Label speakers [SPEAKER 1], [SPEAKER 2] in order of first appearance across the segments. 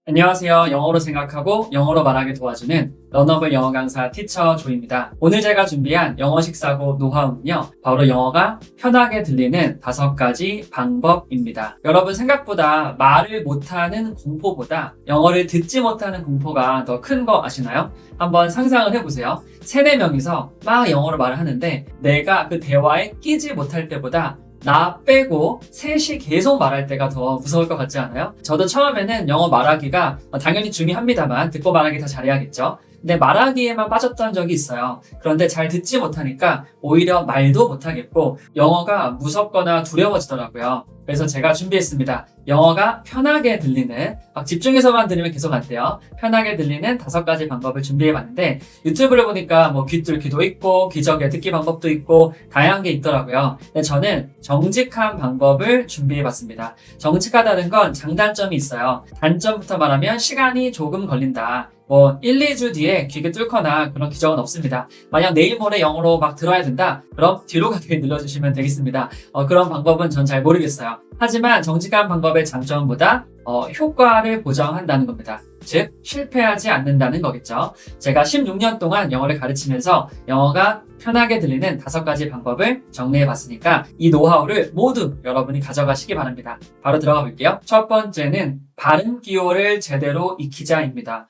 [SPEAKER 1] 안녕하세요. 영어로 생각하고 영어로 말하게 도와주는 러너블 영어 강사 티처 조입니다. 오늘 제가 준비한 영어 식사고 노하우는요. 바로 영어가 편하게 들리는 5가지 방법입니다. 여러분 생각보다 말을 못하는 공포보다 영어를 듣지 못하는 공포가 더 큰 거 아시나요? 한번 상상을 해보세요. 3, 4명이서 막 영어로 말을 하는데 내가 그 대화에 끼지 못할 때보다 나 빼고 셋이 계속 말할 때가 더 무서울 것 같지 않아요? 저도 처음에는 영어 말하기가 당연히 중요합니다만 듣고 말하기 더 잘해야겠죠? 근데 말하기에만 빠졌던 적이 있어요. 그런데 잘 듣지 못하니까 오히려 말도 못하겠고 영어가 무섭거나 두려워지더라고요. 그래서 제가 준비했습니다. 영어가 편하게 들리는, 집중해서만 들으면 계속 안 돼요. 편하게 들리는 5가지 방법을 준비해봤는데 유튜브를 보니까 귀 뚫기도 있고 기적의 듣기 방법도 있고 다양한 게 있더라고요. 근데 저는 정직한 방법을 준비해봤습니다. 정직하다는 건 장단점이 있어요. 단점부터 말하면 시간이 조금 걸린다. 1, 2주 뒤에 귀가 뚫거나 그런 기적은 없습니다. 만약 내일 모레 영어로 막 들어야 된다? 그럼 뒤로 가게 눌러주시면 되겠습니다. 그런 방법은 전 잘 모르겠어요. 하지만 정직한 방법의 장점보다 효과를 보장한다는 겁니다. 즉 실패하지 않는다는 거겠죠. 제가 16년 동안 영어를 가르치면서 영어가 편하게 들리는 5가지 방법을 정리해봤으니까 이 노하우를 모두 여러분이 가져가시기 바랍니다. 바로 들어가 볼게요. 첫 번째는 발음 기호를 제대로 익히자입니다.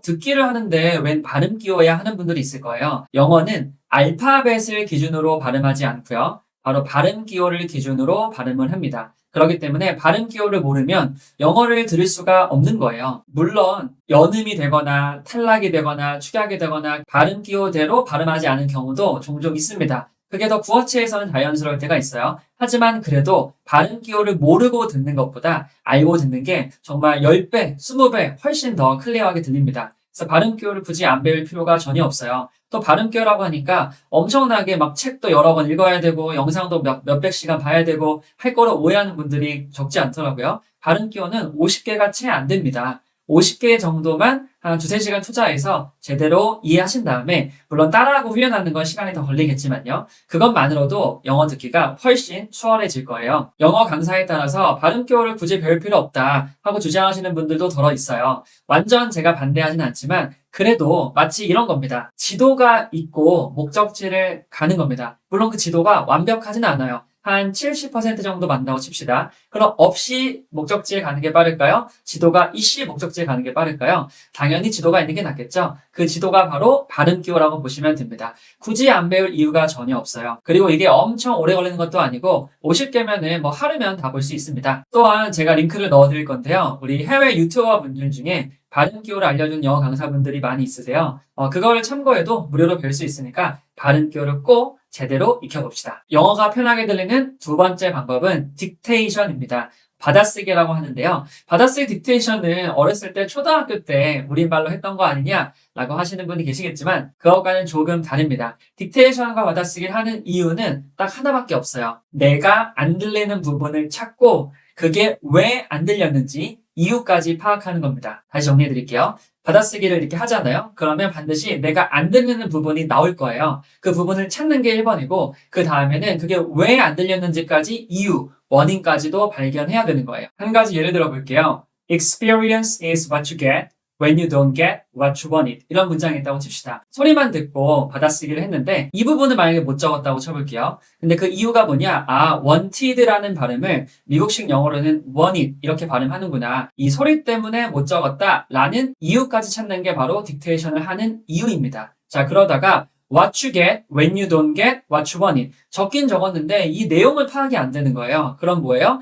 [SPEAKER 1] 듣기를 하는데 웬 발음 기호야 하는 분들이 있을 거예요. 영어는 알파벳을 기준으로 발음하지 않고요. 바로 발음 기호를 기준으로 발음을 합니다. 그렇기 때문에 발음 기호를 모르면 영어를 들을 수가 없는 거예요. 물론 연음이 되거나 탈락이 되거나 축약이 되거나 발음 기호대로 발음하지 않은 경우도 종종 있습니다. 그게 더 구어체에서는 자연스러울 때가 있어요. 하지만 그래도 발음 기호를 모르고 듣는 것보다 알고 듣는 게 정말 10배, 20배 훨씬 더 클리어하게 들립니다. 그래서 발음 기호를 굳이 안 배울 필요가 전혀 없어요. 또 발음 기호라고 하니까 엄청나게 막 책도 여러 번 읽어야 되고 영상도 몇백 시간 봐야 되고 할 거를 오해하는 분들이 적지 않더라고요. 발음 기호는 50개가 채 안 됩니다. 50개 정도만 한 2-3시간 투자해서 제대로 이해하신 다음에 물론 따라하고 훈련하는 건 시간이 더 걸리겠지만요. 그것만으로도 영어 듣기가 훨씬 수월해질 거예요. 영어 강사에 따라서 발음 기호를 굳이 배울 필요 없다 하고 주장하시는 분들도 더러 있어요. 완전 제가 반대하진 않지만 그래도 마치 이런 겁니다. 지도가 있고 목적지를 가는 겁니다. 물론 그 지도가 완벽하지는 않아요. 한 70% 정도 맞다고 칩시다. 그럼 없이 목적지에 가는 게 빠를까요? 지도가 있이 목적지에 가는 게 빠를까요? 당연히 지도가 있는 게 낫겠죠? 그 지도가 바로 발음 기호라고 보시면 됩니다. 굳이 안 배울 이유가 전혀 없어요. 그리고 이게 엄청 오래 걸리는 것도 아니고 50개면은 하루면 다 볼 수 있습니다. 또한 제가 링크를 넣어드릴 건데요. 우리 해외 유튜버 분들 중에 발음 기호를 알려준 영어 강사분들이 많이 있으세요. 그걸 참고해도 무료로 배울 수 있으니까 발음 기호를 꼭 제대로 익혀봅시다. 영어가 편하게 들리는 2번째 방법은 딕테이션입니다. 받아쓰기라고 하는데요. 받아쓰기 딕테이션은 어렸을 때 초등학교 때 우리말로 했던 거 아니냐라고 하시는 분이 계시겠지만 그것과는 조금 다릅니다. 딕테이션과 받아쓰기를 하는 이유는 딱 하나밖에 없어요. 내가 안 들리는 부분을 찾고 그게 왜 안 들렸는지 이유까지 파악하는 겁니다. 다시 정리해 드릴게요. 받아쓰기를 이렇게 하잖아요. 그러면 반드시 내가 안 들리는 부분이 나올 거예요. 그 부분을 찾는 게 1번이고 그 다음에는 그게 왜 안 들렸는지까지 이유, 원인까지도 발견해야 되는 거예요. 한 가지 예를 들어 볼게요. Experience is what you get when you don't get what you wanted. 이런 문장이 있다고 칩시다. 소리만 듣고 받아쓰기를 했는데 이 부분을 만약에 못 적었다고 쳐볼게요. 근데 그 이유가 뭐냐? wanted라는 발음을 미국식 영어로는 wanted 이렇게 발음하는구나. 이 소리 때문에 못 적었다 라는 이유까지 찾는 게 바로 딕테이션을 하는 이유입니다. 자, 그러다가 what you get when you don't get what you wanted. 적긴 적었는데 이 내용을 파악이 안 되는 거예요. 그럼 뭐예요?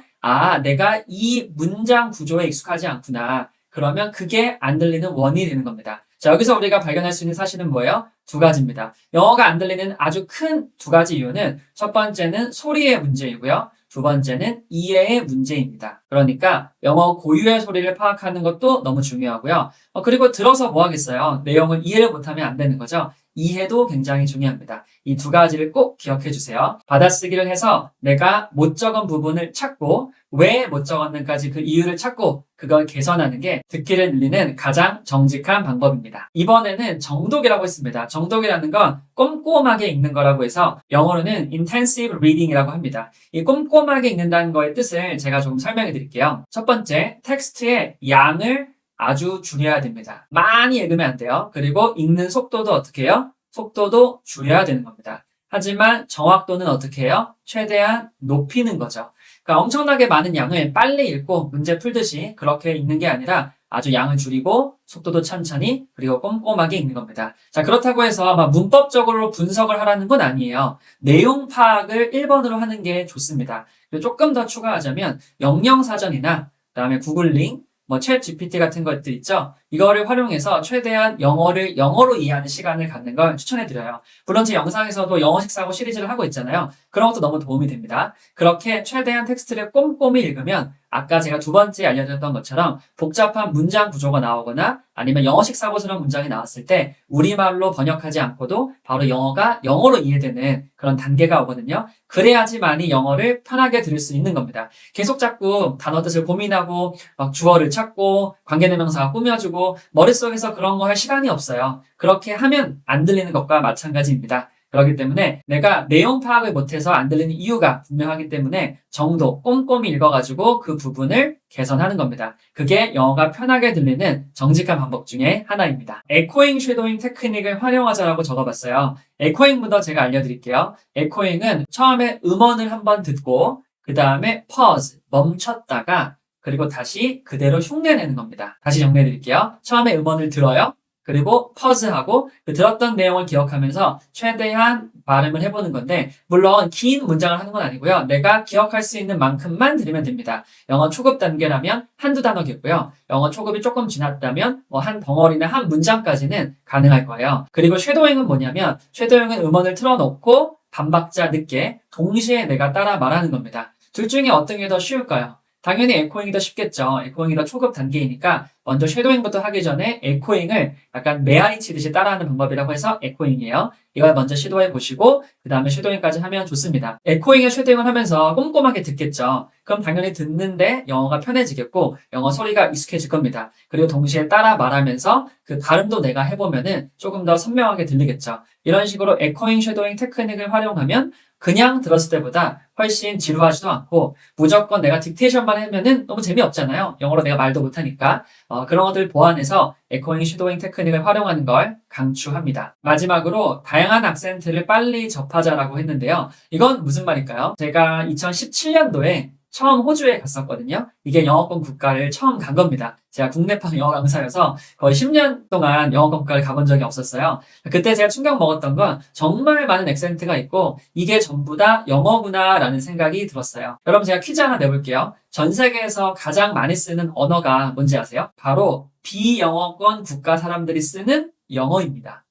[SPEAKER 1] 내가 이 문장 구조에 익숙하지 않구나. 그러면 그게 안 들리는 원인이 되는 겁니다. 자, 여기서 우리가 발견할 수 있는 사실은 뭐예요? 2가지입니다. 영어가 안 들리는 아주 큰 2가지 이유는 첫 번째는 소리의 문제이고요. 2번째는 이해의 문제입니다. 그러니까 영어 고유의 소리를 파악하는 것도 너무 중요하고요. 그리고 들어서 뭐 하겠어요? 내용을 이해를 못하면 안 되는 거죠. 이해도 굉장히 중요합니다. 이 2가지를 꼭 기억해 주세요. 받아쓰기를 해서 내가 못 적은 부분을 찾고 왜 못 적었는지까지 그 이유를 찾고 그걸 개선하는 게 듣기를 늘리는 가장 정직한 방법입니다. 이번에는 정독이라고 했습니다. 정독이라는 건 꼼꼼하게 읽는 거라고 해서 영어로는 intensive reading이라고 합니다. 이 꼼꼼하게 읽는다는 거의 뜻을 제가 조금 설명해 드릴게요. 첫 번째, 텍스트의 양을 아주 줄여야 됩니다. 많이 읽으면 안 돼요. 그리고 읽는 속도도 어떻게 해요? 속도도 줄여야 되는 겁니다. 하지만 정확도는 어떻게 해요? 최대한 높이는 거죠. 그러니까 엄청나게 많은 양을 빨리 읽고 문제 풀듯이 그렇게 읽는 게 아니라 아주 양을 줄이고 속도도 천천히 그리고 꼼꼼하게 읽는 겁니다. 자, 그렇다고 해서 막 문법적으로 분석을 하라는 건 아니에요. 내용 파악을 1번으로 하는 게 좋습니다. 그리고 조금 더 추가하자면 영영사전이나 그다음에 구글링, 챗 GPT 같은 것들 있죠? 이거를 활용해서 최대한 영어를 영어로 이해하는 시간을 갖는 걸 추천해드려요. 물론 제 영상에서도 영어식 사고 시리즈를 하고 있잖아요. 그런 것도 너무 도움이 됩니다. 그렇게 최대한 텍스트를 꼼꼼히 읽으면 아까 제가 두 번째 알려드렸던 것처럼 복잡한 문장 구조가 나오거나 아니면 영어식 사고스러운 문장이 나왔을 때 우리말로 번역하지 않고도 바로 영어가 영어로 이해되는 그런 단계가 오거든요. 그래야지만이 영어를 편하게 들을 수 있는 겁니다. 계속 자꾸 단어 뜻을 고민하고 막 주어를 찾고 관계대명사 꾸며주고 머릿속에서 그런 거 할 시간이 없어요. 그렇게 하면 안 들리는 것과 마찬가지입니다. 그렇기 때문에 내가 내용 파악을 못해서 안 들리는 이유가 분명하기 때문에 정도 꼼꼼히 읽어가지고 그 부분을 개선하는 겁니다. 그게 영어가 편하게 들리는 정직한 방법 중에 하나입니다. 에코잉 쉐도잉 테크닉을 활용하자라고 적어봤어요. 에코잉부터 제가 알려드릴게요. 에코잉은 처음에 음원을 한번 듣고 그 다음에 pause, 멈췄다가 그리고 다시 그대로 흉내내는 겁니다. 다시 정리해드릴게요. 처음에 음원을 들어요. 그리고 퍼즈하고 그 들었던 내용을 기억하면서 최대한 발음을 해보는 건데 물론 긴 문장을 하는 건 아니고요. 내가 기억할 수 있는 만큼만 들으면 됩니다. 영어 초급 단계라면 한두 단어겠고요. 영어 초급이 조금 지났다면 한 덩어리나 한 문장까지는 가능할 거예요. 그리고 쉐도잉은 뭐냐면 쉐도잉은 음원을 틀어놓고 반박자 늦게 동시에 내가 따라 말하는 겁니다. 둘 중에 어떤 게 더 쉬울까요? 당연히 에코잉이 더 쉽겠죠. 에코잉이 더 초급 단계이니까 먼저 쉐도잉부터 하기 전에 에코잉을 약간 메아리 치듯이 따라하는 방법이라고 해서 에코잉이에요. 이걸 먼저 시도해 보시고 그 다음에 쉐도잉까지 하면 좋습니다. 에코잉에 쉐도잉을 하면서 꼼꼼하게 듣겠죠. 그럼 당연히 듣는데 영어가 편해지겠고 영어 소리가 익숙해질 겁니다. 그리고 동시에 따라 말하면서 그 발음도 내가 해보면은 조금 더 선명하게 들리겠죠. 이런 식으로 에코잉 쉐도잉 테크닉을 활용하면 그냥 들었을 때보다 훨씬 지루하지도 않고 무조건 내가 딕테이션만 하면은 너무 재미없잖아요. 영어로 내가 말도 못하니까 그런 것들 보완해서 에코잉 쉐도잉 테크닉을 활용하는 걸 강추합니다. 마지막으로 다양한 악센트를 빨리 접하자라고 했는데요. 이건 무슨 말일까요? 제가 2017년도에 처음 호주에 갔었거든요. 이게 영어권 국가를 처음 간 겁니다. 제가 국내판 영어 강사여서 거의 10년 동안 영어권 국가를 가본 적이 없었어요. 그때 제가 충격 먹었던 건 정말 많은 액센트가 있고 이게 전부 다 영어구나 라는 생각이 들었어요. 여러분 제가 퀴즈 하나 내볼게요. 전 세계에서 가장 많이 쓰는 언어가 뭔지 아세요? 바로 비영어권 국가 사람들이 쓰는 영어입니다.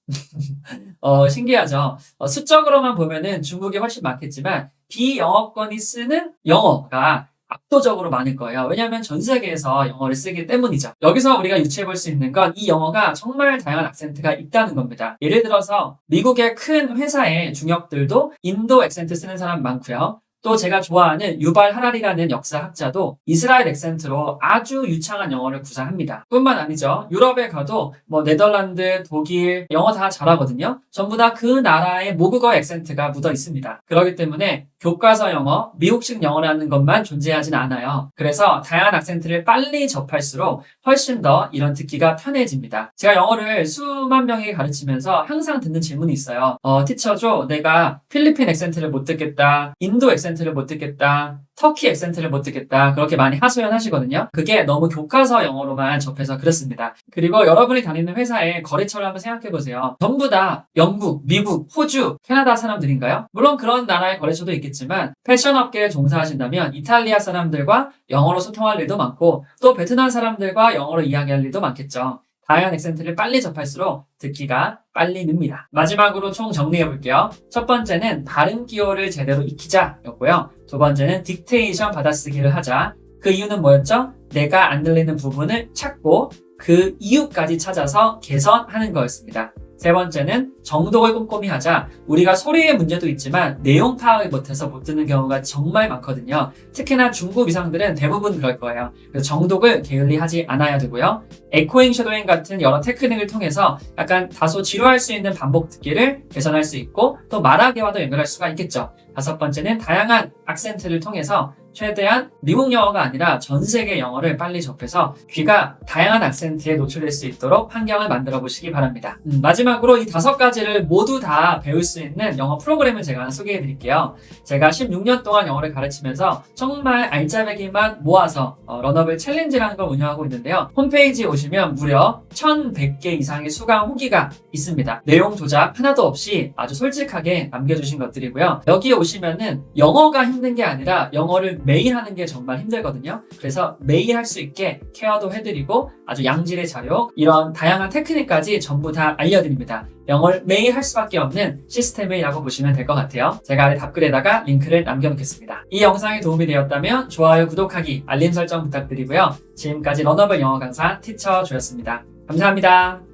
[SPEAKER 1] 신기하죠? 수적으로만 보면은 중국이 훨씬 많겠지만 비영어권이 쓰는 영어가 압도적으로 많을 거예요. 왜냐하면 전 세계에서 영어를 쓰기 때문이죠. 여기서 우리가 유추해볼 수 있는 건 이 영어가 정말 다양한 악센트가 있다는 겁니다. 예를 들어서 미국의 큰 회사의 중역들도 인도 액센트 쓰는 사람 많고요. 또 제가 좋아하는 유발 하라리라는 역사학자도 이스라엘 액센트로 아주 유창한 영어를 구사합니다. 뿐만 아니죠. 유럽에 가도 네덜란드, 독일 영어 다 잘하거든요. 전부 다 그 나라의 모국어 액센트가 묻어 있습니다. 그렇기 때문에 교과서 영어, 미국식 영어라는 것만 존재하진 않아요. 그래서 다양한 악센트를 빨리 접할수록 훨씬 더 이런 듣기가 편해집니다. 제가 영어를 수만 명에게 가르치면서 항상 듣는 질문이 있어요. 티처죠. 내가 필리핀 액센트를 못 듣겠다. 인도 액센트를 못 듣겠다. 터키 액센트를 못 듣겠다. 그렇게 많이 하소연하시거든요. 그게 너무 교과서 영어로만 접해서 그렇습니다. 그리고 여러분이 다니는 회사의 거래처를 한번 생각해보세요. 전부 다 영국, 미국, 호주, 캐나다 사람들인가요? 물론 그런 나라의 거래처도 있겠지만 패션업계에 종사하신다면 이탈리아 사람들과 영어로 소통할 일도 많고 또 베트남 사람들과 영어로 이야기할 일도 많겠죠. 다양한 액센트를 빨리 접할수록 듣기가 빨리 늡니다. 마지막으로 총 정리해볼게요. 첫 번째는 발음 기호를 제대로 익히자 였고요. 두 번째는 딕테이션 받아쓰기를 하자. 그 이유는 뭐였죠? 내가 안 들리는 부분을 찾고 그 이유까지 찾아서 개선하는 거였습니다. 세 번째는 정독을 꼼꼼히 하자. 우리가 소리의 문제도 있지만 내용 파악을 못해서 못 듣는 경우가 정말 많거든요. 특히나 중급 이상들은 대부분 그럴 거예요. 그래서 정독을 게을리하지 않아야 되고요. 에코잉 쉐도잉 같은 여러 테크닉을 통해서 약간 다소 지루할 수 있는 반복 듣기를 개선할 수 있고 또 말하기와도 연결할 수가 있겠죠. 다섯 번째는 다양한 악센트를 통해서 최대한 미국 영어가 아니라 전 세계 영어를 빨리 접해서 귀가 다양한 악센트에 노출될 수 있도록 환경을 만들어 보시기 바랍니다. 마지막으로 이 5가지를 모두 다 배울 수 있는 영어 프로그램을 제가 하나 소개해 드릴게요. 제가 16년 동안 영어를 가르치면서 정말 알짜배기만 모아서 런어블 챌린지라는 걸 운영하고 있는데요. 홈페이지에 오시면 무려 1100개 이상의 수강 후기가 있습니다. 내용 조작 하나도 없이 아주 솔직하게 남겨주신 것들이고요. 여기에 오시면은 영어가 힘든 게 아니라 영어를 매일 하는 게 정말 힘들거든요. 그래서 매일 할 수 있게 케어도 해드리고 아주 양질의 자료, 이런 다양한 테크닉까지 전부 다 알려드립니다. 영어를 매일 할 수밖에 없는 시스템이라고 보시면 될 것 같아요. 제가 아래 답글에다가 링크를 남겨놓겠습니다. 이 영상이 도움이 되었다면 좋아요, 구독하기, 알림 설정 부탁드리고요. 지금까지 런어블 영어 강사 티처 조였습니다. 감사합니다.